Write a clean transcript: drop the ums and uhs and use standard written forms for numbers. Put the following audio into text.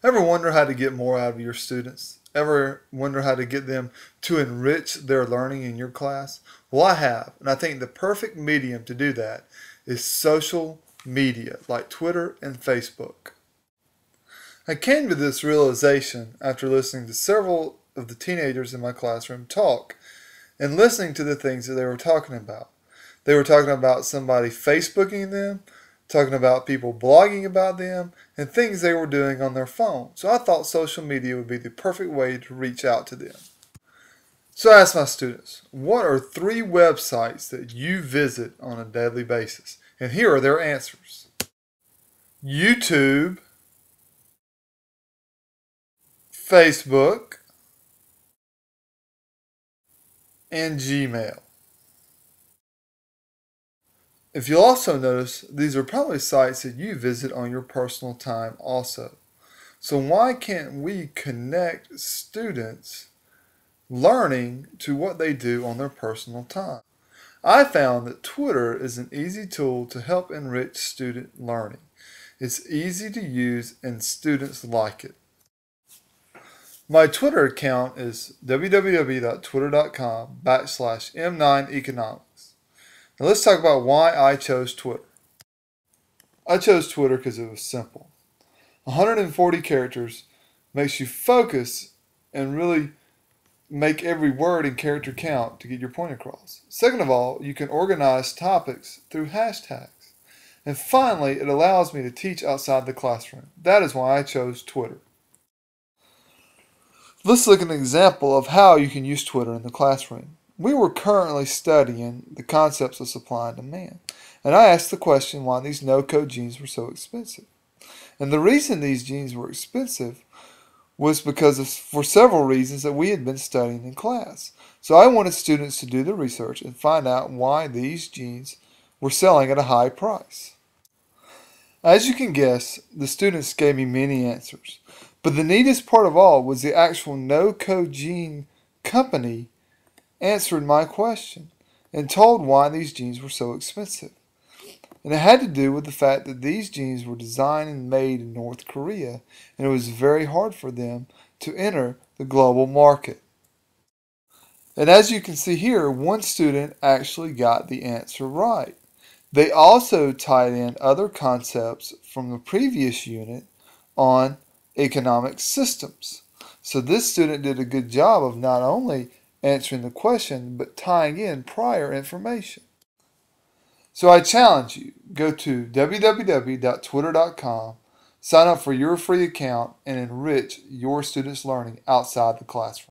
Ever wonder how to get more out of your students? Ever wonder how to get them to enrich their learning in your class? Well, I have, and I think the perfect medium to do that is social media like Twitter and Facebook. I came to this realization after listening to several of the teenagers in my classroom talk and listening to the things that they were talking about. They were talking about somebody Facebooking them, talking about people blogging about them, and things they were doing on their phone. So I thought social media would be the perfect way to reach out to them. So I asked my students, what are 3 websites that you visit on a daily basis? And here are their answers. YouTube, Facebook, and Gmail. If you'll also notice, these are probably sites that you visit on your personal time also. So why can't we connect students learning to what they do on their personal time? I found that Twitter is an easy tool to help enrich student learning. It's easy to use and students like it. My Twitter account is www.twitter.com/m9economics. Now let's talk about why I chose Twitter. I chose Twitter because it was simple. 140 characters makes you focus and really make every word and character count to get your point across. Second of all, you can organize topics through hashtags. And finally, it allows me to teach outside the classroom. That is why I chose Twitter. Let's look at an example of how you can use Twitter in the classroom. We were currently studying the concepts of supply and demand, and I asked the question why these no-code jeans were so expensive. And the reason these jeans were expensive was for several reasons that we had been studying in class. So I wanted students to do the research and find out why these jeans were selling at a high price. As you can guess, the students gave me many answers. But the neatest part of all was the actual no-code jean company answered my question and told why these jeans were so expensive. And it had to do with the fact that these jeans were designed and made in North Korea, and it was very hard for them to enter the global market. And as you can see here, one student actually got the answer right. They also tied in other concepts from the previous unit on economic systems. So this student did a good job of not only answering the question, but tying in prior information. So I challenge you, go to www.twitter.com, sign up for your free account, and enrich your students' learning outside the classroom.